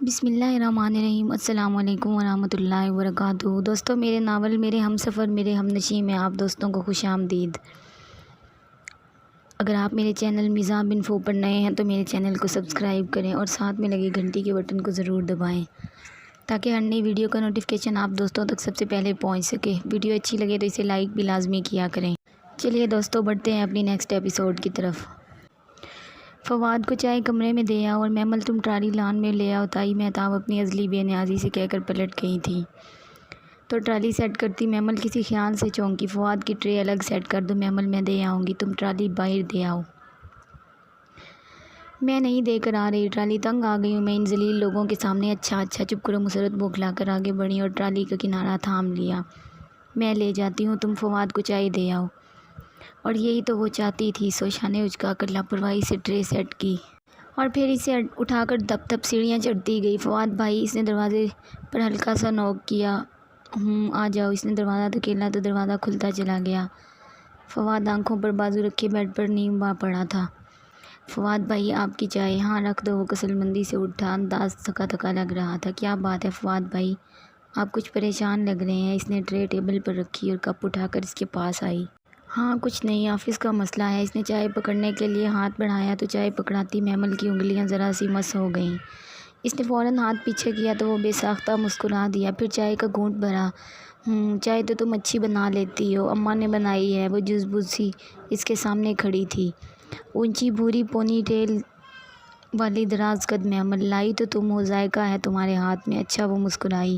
بسم اللہ الرحمن الرحیم۔ السلام علیکم ورحمۃ اللہ وبرکاتہ۔ دوستوں، میرے ناول میرے ہم سفر میرے ہم نشیں میں آپ دوستوں کو خوش آمدید۔ اگر آپ میرے چینل میزان بنفو پر نئے ہیں تو میرے چینل کو سبسکرائب کریں اور ساتھ میں لگے گھنٹی کے بٹن کو ضرور دبائیں تاکہ ہر نئی ویڈیو کا نوٹیفیکیشن آپ دوستوں تک سب سے پہلے پہنچ سکے۔ ویڈیو اچھی لگے تو اسے لائک بھی لازمی کیا کریں۔ چلیے دوستوں، بڑھتے ہیں اپنی نیکسٹ ایپیسوڈ کی طرف۔ فواد کو چائے کمرے میں دے آؤ اور میمل تم ٹرالی لان میں لے آؤ تائی مہتاب اپنی ازلی بے نیازی سے کہہ کر پلٹ گئی تھی تو ٹرالی سیٹ کرتی میمل کسی خیال سے چونکی۔ فواد کی ٹرے الگ سیٹ کر دو میمل، میں دے آؤں گی، تم ٹرالی باہر دے آؤ۔ میں نہیں دے کر آ رہی، ٹرالی تنگ آ گئی ہوں میں ان ذلیل لوگوں کے سامنے۔ اچھا چپ کرو، مسرت بوکھلا کر آگے بڑھی اور ٹرالی کا کنارہ تھام لیا۔ میں لے جاتی ہوں، تم فواد کو چائے دے آؤ۔ اور یہی تو وہ چاہتی تھی۔ سوشا نے اچکا کر لاپرواہی سے ٹرے سیٹ کی اور پھر اسے اٹھا کر دپ دپ سیڑھیاں چڑھتی گئی۔ فواد بھائی، اس نے دروازے پر ہلکا سا نوک کیا۔ آ جاؤ۔ اس نے دروازہ دھکیلا تو دروازہ کھلتا چلا گیا۔ فواد آنکھوں پر بازو رکھے بیڈ پر نیم با پڑا تھا۔ فواد بھائی، آپ کی چائے۔ ہاں رکھ دو۔ وہ کسل مندی سے اٹھا، انداز تھکا تھکا لگ رہا تھا۔ کیا بات ہے فواد بھائی، آپ کچھ پریشان لگ رہے ہیں۔ اس نے ٹرے ٹیبل پر رکھی اور کپ اٹھا کر اس کے پاس آئی۔ ہاں کچھ نہیں، آفس کا مسئلہ ہے۔ اس نے چائے پکڑنے کے لیے ہاتھ بڑھایا تو چائے پکڑاتی میمل کی انگلیاں ذرا سی مس ہو گئیں۔ اس نے فوراً ہاتھ پیچھے کیا تو وہ بے ساختہ مسکرا دیا، پھر چائے کا گھونٹ بھرا۔ چائے تو تم اچھی بنا لیتی ہو، اماں نے بنائی ہے۔ وہ جز بز سی اس کے سامنے کھڑی تھی، اونچی بھوری پونی ٹیل والی دراز قد میمل۔ لائی تو تم ہو، ذائقہ ہے تمہارے ہاتھ میں۔ اچھا، وہ مسکرائی۔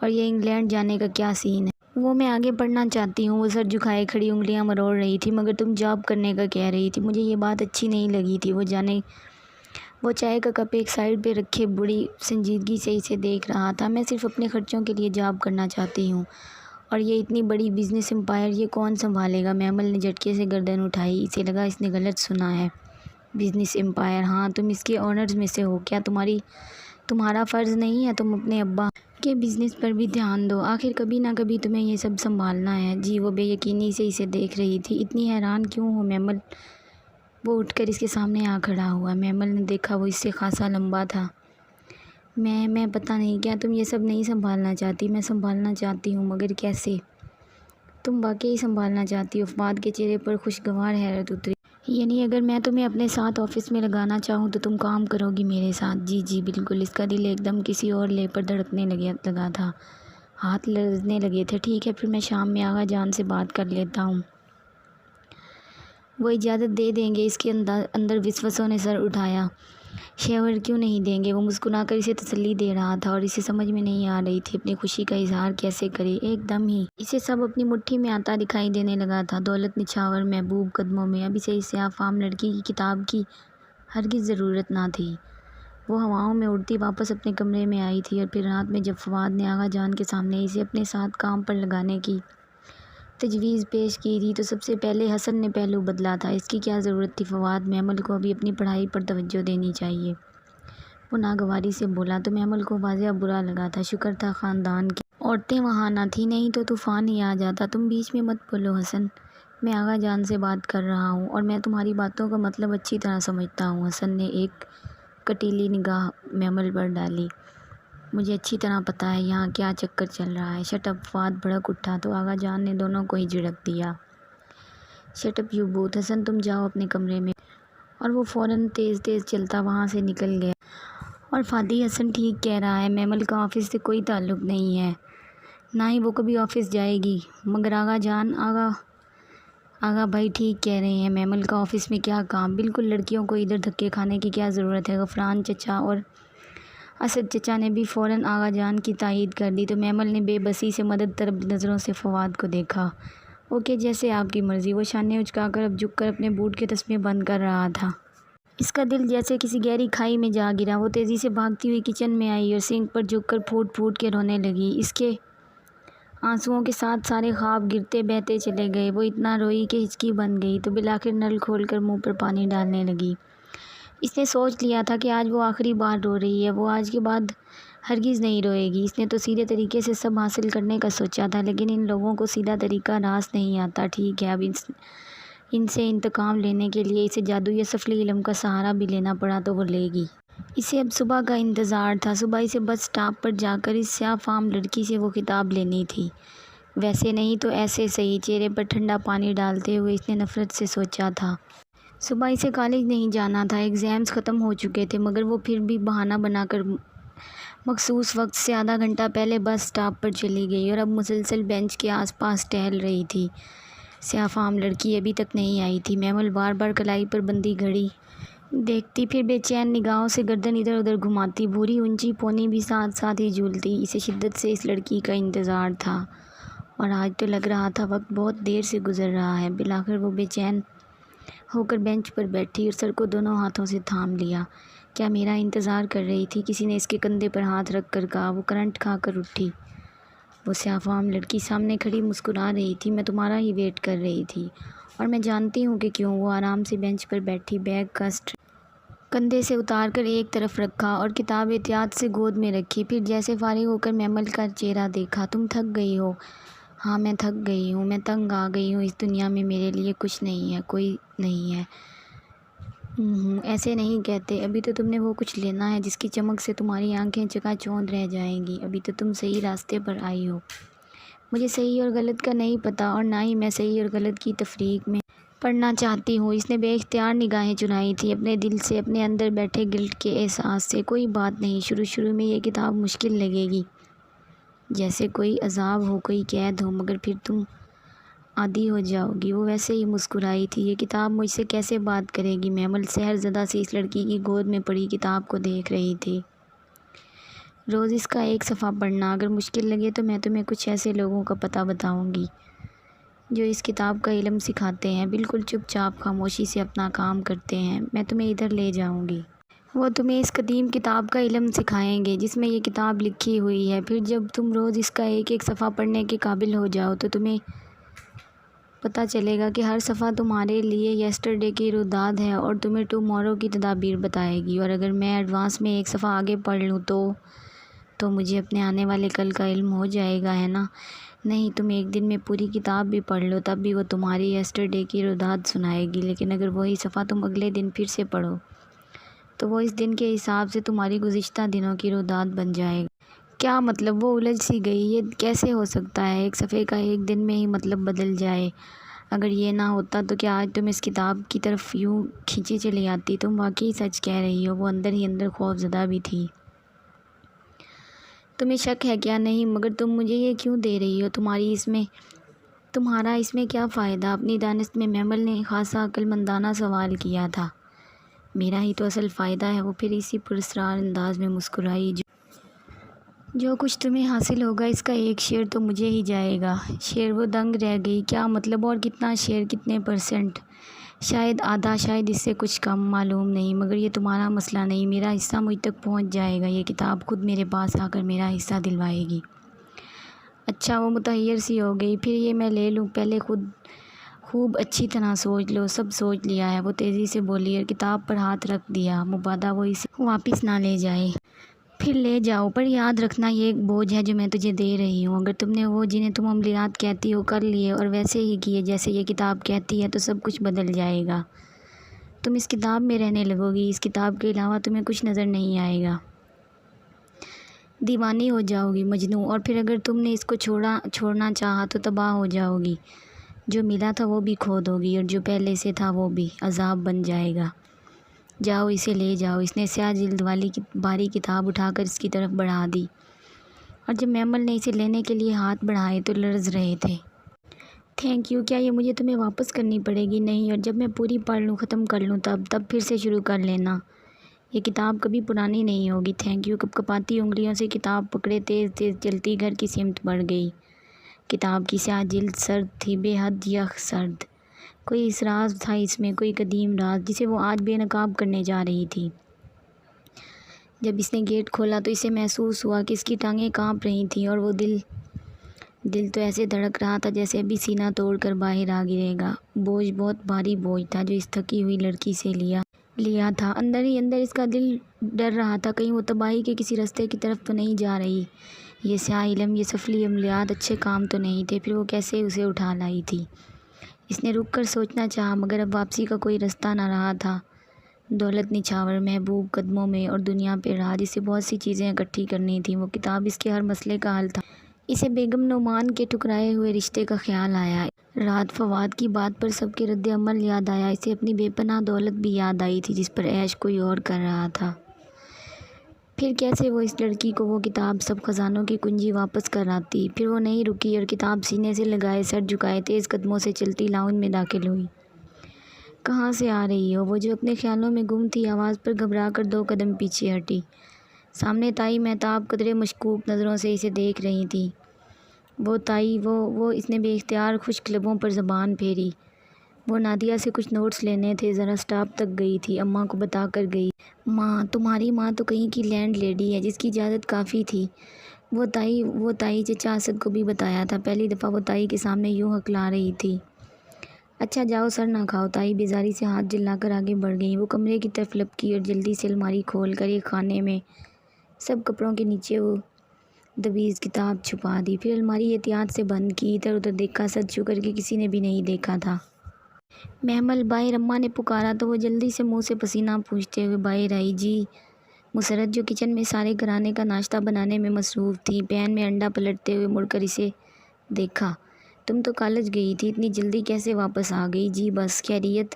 اور یہ انگلینڈ جانے کا کیا سین ہے؟ وہ میں آگے پڑھنا چاہتی ہوں۔ وہ سر جھکائے کھڑی انگلیاں مروڑ رہی تھی۔ مگر تم جاب کرنے کا کہہ رہی تھی، مجھے یہ بات اچھی نہیں لگی تھی۔ وہ چائے کا کپ ایک سائڈ پہ رکھے بڑی سنجیدگی سے اسے دیکھ رہا تھا۔ میں صرف اپنے خرچوں کے لیے جاب کرنا چاہتی ہوں، اور یہ اتنی بڑی بزنس امپائر یہ کون سنبھالے گا؟ میمل نے جھٹکے سے گردن اٹھائی۔ اسے لگا اس نے غلط سنا ہے۔ Business empire? ہاں، تم اس کے آنرز میں سے ہو۔ کیا تمہارا فرض نہیں ہے تم اپنے ابا کے بزنس پر بھی دھیان دو؟ آخر کبھی نہ کبھی تمہیں یہ سب سنبھالنا ہے۔ جی۔ وہ بے یقینی سے اسے دیکھ رہی تھی۔ اتنی حیران کیوں ہو میمل؟ وہ اٹھ کر اس کے سامنے آ کھڑا ہوا۔ میمل نے دیکھا وہ اس سے خاصا لمبا تھا۔ میں پتہ نہیں، کیا تم یہ سب نہیں سنبھالنا چاہتی؟ میں سنبھالنا چاہتی ہوں، مگر کیسے؟ تم واقعی سنبھالنا چاہتی ہو؟ فواد کے چہرے پر خوشگوار حیرت اتری۔ یعنی اگر میں تمہیں اپنے ساتھ آفس میں لگانا چاہوں تو تم کام کرو گی میرے ساتھ؟ جی بالکل۔ اس کا دل ایک دم کسی اور لے پر دھڑکنے لگا تھا، ہاتھ لرزنے لگے تھے۔ ٹھیک ہے، پھر میں شام میں آغا جان سے بات کر لیتا ہوں، وہ اجازت دے دیں گے؟ اس کے اندر وسوسوں نے سر اٹھایا۔ شیور کیوں نہیں دیں گے؟ وہ مسکرا کر اسے تسلی دے رہا تھا اور اسے سمجھ میں نہیں آ رہی تھی اپنی خوشی کا اظہار کیسے کرے۔ ایک دم ہی اسے سب اپنی مٹھی میں آتا دکھائی دینے لگا تھا۔ دولت نچھاور محبوب قدموں میں اب اسے اس سیاہ فام لڑکی کی کتاب کی ہرگز ضرورت نہ تھی۔ وہ ہواؤں میں اڑتی واپس اپنے کمرے میں آئی تھی، اور پھر رات میں جب فواد نے آغا جان کے سامنے اسے اپنے ساتھ کام پر لگانے کی تجویز پیش کی تھی تو سب سے پہلے حسن نے پہلو بدلا تھا۔ اس کی کیا ضرورت تھی فواد؟ میمل کو ابھی اپنی پڑھائی پر توجہ دینی چاہیے، وہ ناگواری سے بولا تو میمل کو واضح برا لگا تھا۔ شکر تھا خاندان کی عورتیں وہاں نہ تھیں، نہیں تو طوفان ہی آ جاتا۔ تم بیچ میں مت بولو حسن، میں آغا جان سے بات کر رہا ہوں اور میں تمہاری باتوں کا مطلب اچھی طرح سمجھتا ہوں۔ حسن نے ایک کٹیلی نگاہ میمل پر ڈالی۔ مجھے اچھی طرح پتہ ہے یہاں کیا چکر چل رہا ہے۔ Shut up! فواد بھڑک اٹھا تو آغا جان نے دونوں کو ہی جھڑک دیا۔ Shut up you both! Hasan تم جاؤ اپنے کمرے میں۔ اور وہ فوراً تیز چلتا وہاں سے نکل گیا۔ اور فادی، حسن ٹھیک کہہ رہا ہے، میمل کا آفس سے کوئی تعلق نہیں ہے، نہ ہی وہ کبھی آفس جائے گی۔ مگر آغا جان، آغا بھائی ٹھیک کہہ رہے ہیں، میمل کا آفس میں کیا کام؟ بالکل، لڑکیوں کو ادھر دھکے کھانے کی کیا ضرورت ہے؟ غفران چچا اور اسد چچا نے بھی فوراً آغا جان کی تائید کر دی تو میمل نے بے بسی سے مدد طلب نظروں سے فواد کو دیکھا۔ اوکے، جیسے آپ کی مرضی۔ وہ شانے اچکا کر اب جھک کر اپنے بوٹ کے تسمے بند کر رہا تھا۔ اس کا دل جیسے کسی گہری کھائی میں جا گرا۔ وہ تیزی سے بھاگتی ہوئی کچن میں آئی اور سنک پر جھک کر پھوٹ کے رونے لگی۔ اس کے آنسوؤں کے ساتھ سارے خواب گرتے بہتے چلے گئے۔ وہ اتنا روئی کہ ہچکی بن گئی تو بالآخر نل کھول کر منہ پر پانی ڈالنے لگی۔ اس نے سوچ لیا تھا کہ آج وہ آخری بار رو رہی ہے، وہ آج کے بعد ہرگز نہیں روئے گی۔ اس نے تو سیدھے طریقے سے سب حاصل کرنے کا سوچا تھا، لیکن ان لوگوں کو سیدھا طریقہ راست نہیں آتا۔ ٹھیک ہے، اب ان سے انتقام لینے کے لیے اسے جادوئی سفلی علم کا سہارا بھی لینا پڑا تو وہ لے گی۔ اسے اب صبح کا انتظار تھا۔ صبح اسے بس اسٹاپ پر جا کر اس سیاہ فام لڑکی سے وہ کتاب لینی تھی، ویسے نہیں تو ایسے صحیح۔ چہرے پر ٹھنڈا پانی ڈالتے ہوئے اس نے نفرت سے سوچا تھا۔ صبح اسے کالج نہیں جانا تھا، ایگزامز ختم ہو چکے تھے، مگر وہ پھر بھی بہانہ بنا کر مخصوص وقت سے آدھا گھنٹہ پہلے بس اسٹاپ پر چلی گئی اور اب مسلسل بینچ کے آس پاس ٹہل رہی تھی۔ سیاہ فام لڑکی ابھی تک نہیں آئی تھی۔ میمل بار بار کلائی پر بندھی گھڑی دیکھتی، پھر بے چین نگاہوں سے گردن ادھر ادھر گھماتی، بھوری اونچی پونی بھی ساتھ ساتھ ہی جھولتی۔ اسے شدت سے اس لڑکی کا انتظار تھا اور آج تو لگ رہا تھا وقت بہت دیر سے گزر رہا ہے۔ بالآخر وہ بے چین ہو کر بینچ پر بیٹھی اور سر کو دونوں ہاتھوں سے تھام لیا۔ کیا میرا انتظار کر رہی تھی؟ کسی نے اس کے کندھے پر ہاتھ رکھ کر کہا۔ وہ کرنٹ کھا کر اٹھی۔ وہ سیاہ فام لڑکی سامنے کھڑی مسکرا رہی تھی۔ میں تمہارا ہی ویٹ کر رہی تھی اور میں جانتی ہوں کہ کیوں۔ وہ آرام سے بینچ پر بیٹھی، بیگ کا کندھے سے اتار کر ایک طرف رکھا اور کتاب احتیاط سے گود میں رکھی، پھر جیسے فارغ ہو کر میمل کا چہرہ دیکھا۔ تم تھک گئی ہو؟ ہاں میں تھک گئی ہوں، میں تنگ آ گئی ہوں۔ اس دنیا میں میرے لیے کچھ نہیں ہے، کوئی نہیں ہے۔ ایسے نہیں کہتے، ابھی تو تم نے وہ کچھ لینا ہے جس کی چمک سے تمہاری آنکھیں چکا چوندھ رہ جائیں گی۔ ابھی تو تم صحیح راستے پر آئی ہو۔ مجھے صحیح اور غلط کا نہیں پتہ اور نہ ہی میں صحیح اور غلط کی تفریق میں پڑھنا چاہتی ہوں۔ اس نے بے اختیار نگاہیں چنائی تھیں اپنے دل سے، اپنے اندر بیٹھے گلٹ کے احساس سے۔ کوئی بات نہیں، شروع میں یہ کتاب مشکل لگے گی، جیسے کوئی عذاب ہو، کوئی قید ہو، مگر پھر تم عادی ہو جاؤ گی۔ وہ ویسے ہی مسکرائی تھی۔ یہ کتاب مجھ سے کیسے بات کرے گی؟ میمل سحر زدہ سی اس لڑکی کی گود میں پڑی کتاب کو دیکھ رہی تھی۔ روز اس کا ایک صفحہ پڑھنا، اگر مشکل لگے تو میں تمہیں کچھ ایسے لوگوں کا پتہ بتاؤں گی جو اس کتاب کا علم سکھاتے ہیں، بالکل چپ چاپ خاموشی سے اپنا کام کرتے ہیں۔ میں تمہیں ادھر لے جاؤں گی۔ وہ تمہیں اس قدیم کتاب کا علم سکھائیں گے جس میں یہ کتاب لکھی ہوئی ہے۔ پھر جب تم روز اس کا ایک ایک صفحہ پڑھنے کے قابل ہو جاؤ تو تمہیں پتہ چلے گا کہ ہر صفحہ تمہارے لیے یسٹرڈے کی روداد ہے اور تمہیں ٹمارو کی تدابیر بتائے گی۔ اور اگر میں ایڈوانس میں ایک صفحہ آگے پڑھ لوں تو مجھے اپنے آنے والے کل کا علم ہو جائے گا، ہے نا؟ نہیں، تم ایک دن میں پوری کتاب بھی پڑھ لو تب بھی وہ تمہاری یسٹرڈے کی روداد سنائے گی، لیکن اگر وہی صفحہ تم اگلے دن پھر سے پڑھو تو وہ اس دن کے حساب سے تمہاری گزشتہ دنوں کی روداد بن جائے گا۔ کیا مطلب؟ وہ الجھ سی گئی۔ یہ کیسے ہو سکتا ہے؟ ایک صفحے کا ایک دن میں ہی مطلب بدل جائے؟ اگر یہ نہ ہوتا تو کیا آج تم اس کتاب کی طرف یوں کھینچی چلی آتی؟ تم واقعی سچ کہہ رہی ہو۔ وہ اندر ہی اندر خوف زدہ بھی تھی۔ تمہیں شک ہے کیا؟ نہیں، مگر تم مجھے یہ کیوں دے رہی ہو؟ تمہارا اس میں کیا فائدہ؟ اپنی دانست میں میمل نے خاصا عقل مندانہ سوال کیا تھا۔ میرا ہی تو اصل فائدہ ہے۔ وہ پھر اسی پراسرار انداز میں مسکرائی۔ جو کچھ تمہیں حاصل ہوگا اس کا ایک شیئر تو مجھے ہی جائے گا۔ شیئر؟ وہ دنگ رہ گئی۔ کیا مطلب؟ اور کتنا شیئر؟ کتنے پرسنٹ؟ شاید آدھا، شاید اس سے کچھ کم، معلوم نہیں، مگر یہ تمہارا مسئلہ نہیں، میرا حصہ مجھ تک پہنچ جائے گا۔ یہ کتاب خود میرے پاس آ کر میرا حصہ دلوائے گی۔ اچھا، وہ متحیر سی ہو گئی۔ پھر یہ میں لے لوں؟ پہلے خوب اچھی طرح سوچ لو۔ سب سوچ لیا ہے، وہ تیزی سے بولی اور کتاب پر ہاتھ رکھ دیا، مبادا وہ اسے واپس نہ لے جائے۔ پھر لے جاؤ، پر یاد رکھنا یہ ایک بوجھ ہے جو میں تجھے دے رہی ہوں۔ اگر تم نے وہ جنہیں تم عملیات کہتی ہو کر لیے اور ویسے ہی کیے جیسے یہ کتاب کہتی ہے تو سب کچھ بدل جائے گا۔ تم اس کتاب میں رہنے لگو گی، اس کتاب کے علاوہ تمہیں کچھ نظر نہیں آئے گا۔ دیوانی ہو جاؤ گی، مجنوں۔ اور پھر اگر تم نے اس کو چھوڑنا چاہا تو تباہ ہو جاؤ گی۔ جو ملا تھا وہ بھی کھو دو گی اور جو پہلے سے تھا وہ بھی عذاب بن جائے گا۔ جاؤ، اسے لے جاؤ۔ اس نے سیاہ جلد والی بھاری کتاب اٹھا کر اس کی طرف بڑھا دی اور جب میمل نے اسے لینے کے لیے ہاتھ بڑھائے تو لرز رہے تھے۔ Thank you. کیا یہ مجھے تمہیں واپس کرنی پڑے گی؟ نہیں، اور جب میں پوری پڑھ لوں، ختم کر لوں تب پھر سے شروع کر لینا۔ یہ کتاب کبھی پرانی نہیں ہوگی۔ Thank you. کپکپاتی انگلیوں سے کتاب پکڑے تیز تیز چلتی گھر کی سمت بڑھ گئی۔ کتاب کی سیاہ جلد سرد تھی، بے حد یخ سرد۔ کوئی اسرار تھا اس میں، کوئی قدیم راز جسے وہ آج بے نقاب کرنے جا رہی تھی۔ جب اس نے گیٹ کھولا تو اسے محسوس ہوا کہ اس کی ٹانگیں کانپ رہی تھیں اور وہ دل تو ایسے دھڑک رہا تھا جیسے ابھی سینہ توڑ کر باہر آ گرے گا۔ بوجھ، بہت بھاری بوجھ تھا جو اس تھکی ہوئی لڑکی سے لیا تھا۔ اندر ہی اندر اس کا دل ڈر رہا تھا کہیں وہ تباہی کے کسی رستے کی طرف تو نہیں جا رہی۔ یہ سیاہ علم، یہ سفلی عملیات اچھے کام تو نہیں تھے، پھر وہ کیسے اسے اٹھا لائی تھی؟ اس نے رک کر سوچنا چاہا، مگر اب واپسی کا کوئی رستہ نہ رہا تھا۔ دولت نچھاور محبوب قدموں میں اور دنیا پہ رہا، جسے بہت سی چیزیں اکٹھی کرنی تھیں۔ وہ کتاب اس کے ہر مسئلے کا حل تھا۔ اسے بیگم نعمان کے ٹھکرائے ہوئے رشتے کا خیال آیا۔ رات فواد کی بات پر سب کے رد عمل یاد آیا۔ اسے اپنی بے پناہ دولت بھی یاد آئی تھی جس پر عیش کوئی اور کر رہا تھا۔ پھر کیسے وہ اس لڑکی کو وہ کتاب سب خزانوں کی کنجی واپس کر آتی۔ پھر وہ نہیں رکی اور کتاب سینے سے لگائے سر جھکائے تیز قدموں سے چلتی لاؤنج میں داخل ہوئی۔ کہاں سے آ رہی ہو؟ وہ جو اپنے خیالوں میں گم تھی آواز پر گھبرا کر 2 قدم پیچھے ہٹی۔ سامنے تائی مہتاب قدرے مشکوک نظروں سے اسے دیکھ رہی تھی۔ وہ تائی وہ اس نے بے اختیار خشک لبوں پر زبان پھیری۔ وہ نادیہ سے کچھ نوٹس لینے تھے، ذرا سٹاپ تک گئی تھی، اماں کو بتا کر گئی۔ ماں، تمہاری ماں تو کہیں کی لینڈ لیڈی ہے جس کی اجازت کافی تھی۔ وہ تائی چچا اسد کو بھی بتایا تھا۔ پہلی دفعہ وہ تائی کے سامنے یوں ہکلا رہی تھی۔ اچھا جاؤ، سر نہ کھاؤ۔ تائی بیزاری سے ہاتھ جلا کر آگے بڑھ گئی۔ وہ کمرے کی طرف لپکی اور جلدی سے الماری کھول کر ایک خانے میں سب کپڑوں کے نیچے وہ دبیز کتاب چھپا دی۔ پھر الماری احتیاط سے بند کی۔ ادھر ادھر دیکھا، سد شکر کہ کسی نے بھی نہیں دیکھا تھا۔ محمل باہر، اماں نے پکارا تو وہ جلدی سے منہ سے پسینہ پوچھتے ہوئے باہر آئی۔ جی۔ مسرت جو کچن میں سارے گھرانے کا ناشتہ بنانے میں مصروف تھی، پین میں انڈا پلٹتے ہوئے مڑ کر اسے دیکھا۔ تم تو کالج گئی تھی، اتنی جلدی کیسے واپس آ گئی؟ جی بس، خیریت؟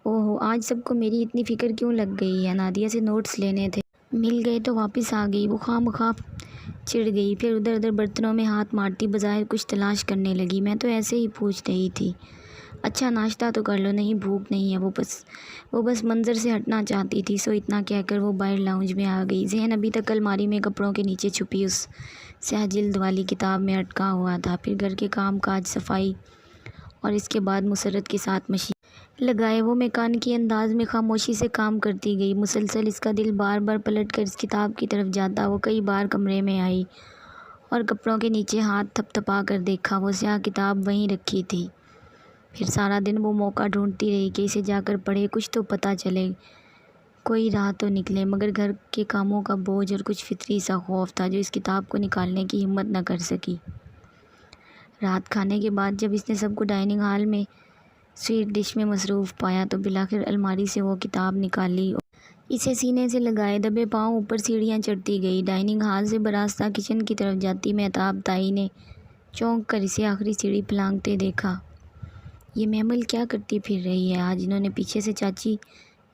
اوہو، آج سب کو میری اتنی فکر کیوں لگ گئی ہے؟ نادیہ سے نوٹس لینے تھے، مل گئے تو واپس آ گئی۔ وہ خواہ مخواہ چڑ گئی، پھر ادھر ادھر برتنوں میں ہاتھ مارتی بظاہر کچھ تلاش کرنے لگی۔ میں تو ایسے ہی پوچھ رہی تھی۔ اچھا ناشتہ تو کر لو۔ نہیں، بھوک نہیں ہے۔ وہ بس منظر سے ہٹنا چاہتی تھی، سو اتنا کہہ کر وہ باہر لاؤنج میں آ گئی۔ ذہن ابھی تک الماری میں کپڑوں کے نیچے چھپی اس سیاہ جلد والی کتاب میں اٹکا ہوا تھا۔ پھر گھر کے کام کاج، صفائی اور اس کے بعد مسرت کے ساتھ مشین لگائے وہ میکانکی انداز میں خاموشی سے کام کرتی گئی۔ مسلسل اس کا دل بار بار پلٹ کر اس کتاب کی طرف جاتا۔ وہ کئی بار کمرے میں آئی اور کپڑوں کے نیچے ہاتھ تھپ تھپا کر دیکھا، وہ سیاہ کتاب وہیں رکھی تھی۔ پھر سارا دن وہ موقع ڈھونڈتی رہی کہ اسے جا کر پڑھے، کچھ تو پتہ چلے، کوئی راہ تو نکلے، مگر گھر کے کاموں کا بوجھ اور کچھ فطری سا خوف تھا جو اس کتاب کو نکالنے کی ہمت نہ کر سکی۔ رات کھانے کے بعد جب اس نے سب کو ڈائننگ ہال میں سویٹ ڈش میں مصروف پایا تو بالآخر الماری سے وہ کتاب نکالی اور اسے سینے سے لگائے دبے پاؤں اوپر سیڑھیاں چڑھتی گئی۔ ڈائننگ ہال سے براستہ کچن کی طرف جاتی مہتاب تائی نے چونک کر اسے آخری سیڑھی پھلانگتے دیکھا۔ یہ محمل کیا کرتی پھر رہی ہے آج؟ انہوں نے پیچھے سے چاچی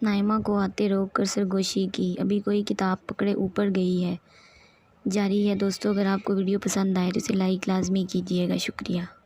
نائمہ کو آتے روک کر سرگوشی کی۔ ابھی کوئی کتاب پکڑے اوپر گئی ہے۔ جاری ہے دوستو، اگر آپ کو ویڈیو پسند آئے تو اسے لائک لازمی کیجیے گا۔ شکریہ۔